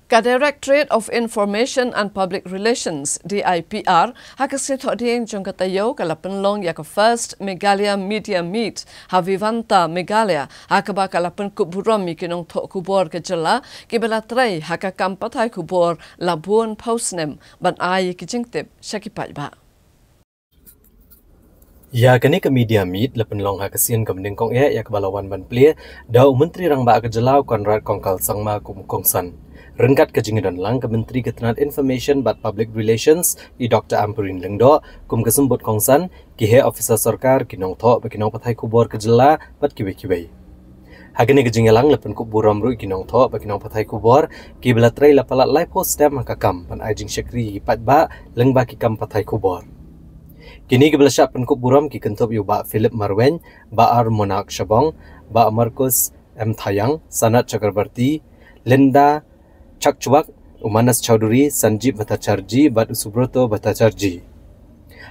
Ka Directorate of Information and Public Relations DIPR hakasit hoding jong katayo kalapan long ya ka first Meghalaya Media Meet Havivanta Meghalaya hakaba kalapan Burom kinong to Khubor ke jela kibela Trei Nongpathai Khubor Labuan Snem ban ai kijingtip shakipai ba. Ya kini ke media meet lepen long hakasian kemending kong ya kebalawan ban plia dau menteri rang ba ke jelau konrad kongkal sangma kongsan. Rengkat kejingidan lang ke Menteri Ketenaga Information but Public Relations I Dr. Ampurin Lengdo kum kesembut kongsan kihe officer Sorkar kinong tho ba Nongpathai Khubor kejela bat kibe-kibe. Hagani kejingelang lepen Burom ru kinong tho ba Nongpathai Khubor ki bela Trei lapalat lai post Snem hakakam pan ajing syakri pat ba leng ba ki Nongpathai Khubor. Kini ke bela syap pen Burom ki kentop yu ba Philip Marwen ba Ar Monak Shabong ba Markus M Thayang Sanat Chakrabarti Linda Chakchuak, Umanas Chaudhuri, Sanjeev Bhattacharjee, Bat Subroto Bhattacharjee.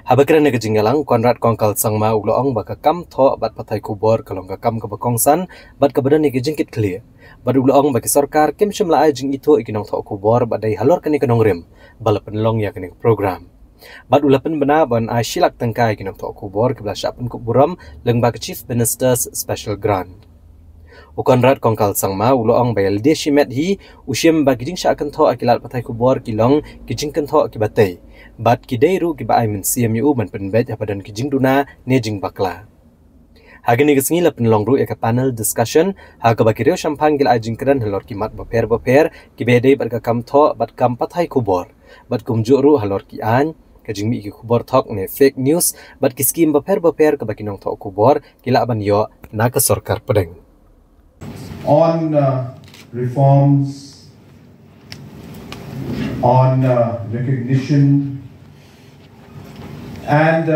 Habakran na kejingalang konrad kongkal sangma uloong baka kam tho bat Pathai Khubor kalong kakam kabakongsan bat kabadan ni kejingkit clear. Bat uloong baki Sorkar kim shimla ajing itu ikinong tho Khubor badai halor kani kanong rim balapan long ya kani program. Bat ulapan bena ban ai shilak tangkai ikinong tho Khubor kebla syapan Burom leng baki Chief Minister's Special Grant. Ukonrad kongkal sangma uloong bayal dia shimet hi ushim bagi jing syakan tho akilat Pathai Khubor kilong kijing kan tho akibatai bat kidai ru kiba ai men CMU man penbet apadan kijing duna ne jing bakla hagani gesngi la penlong ru eka panel discussion ha ka bakirio shampang gil ajing kran halor kimat baper kibedai bat ka kam tho bat kam Pathai Khubor bat kumju ru halor ki an kajing mi ki Khubor thok ne fake news bat ki skim baper ka bakinong tho Khubor kila ban yo na ka Sorkar pedeng. On reforms, on recognition, and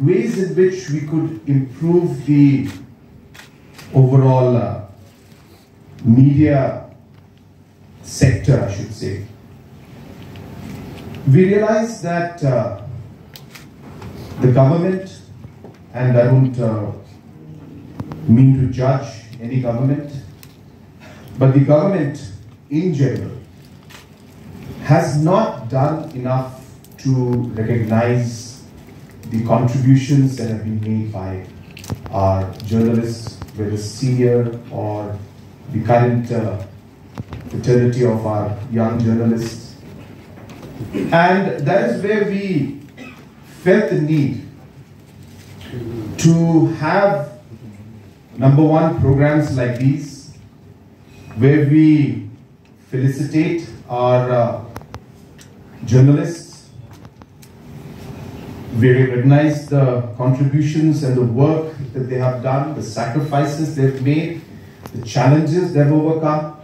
ways in which we could improve the overall media sector, I should say. We realized that the government, and I don't mean to judge any government, but the government in general has not done enough to recognize the contributions that have been made by our journalists, whether senior or the current fraternity of our young journalists. And that is where we felt the need to have number one, programs like these, where we felicitate our journalists, we recognize the contributions and the work that they have done, the sacrifices they've made, the challenges they've overcome.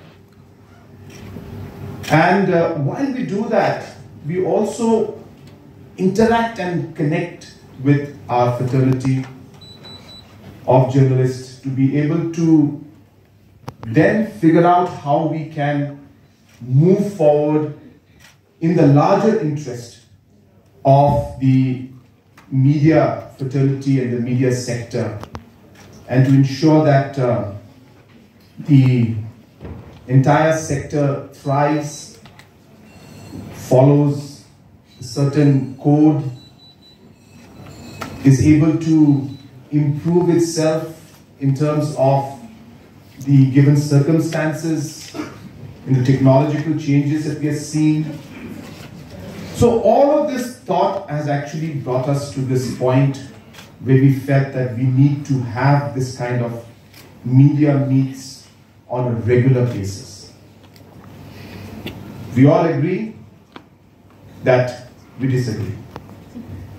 And while we do that, we also interact and connect with our fraternity of journalists to be able to then figure out how we can move forward in the larger interest of the media fraternity and the media sector, and to ensure that the entire sector thrives, follows a certain code, is able to improve itself in terms of the given circumstances, in the technological changes that we are seeing. So all of this thought has actually brought us to this point where we felt that we need to have this kind of media meets on a regular basis. We all agree that we disagree.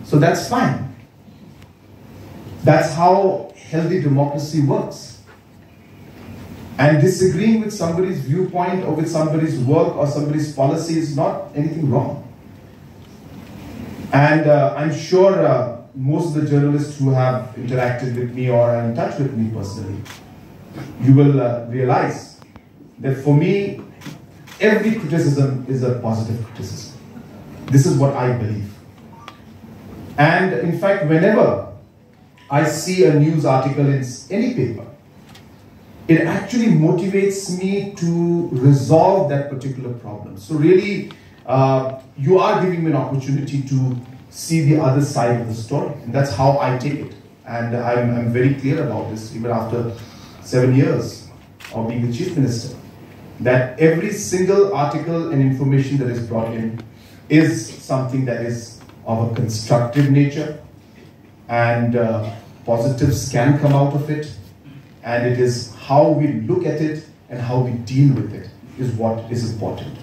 So that's fine. That's how healthy democracy works. And disagreeing with somebody's viewpoint or with somebody's work or somebody's policy is not anything wrong. And I'm sure most of the journalists who have interacted with me or are in touch with me personally, you will realize that for me, every criticism is a positive criticism. This is what I believe. And in fact, whenever I see a news article in any paper, it actually motivates me to resolve that particular problem. So really, you are giving me an opportunity to see the other side of the story. And that's how I take it. And I'm very clear about this, even after 7 years of being the Chief Minister, that every single article and information that is brought in is something that is of a constructive nature, and positives can come out of it, and it is how we look at it and how we deal with it is what is important.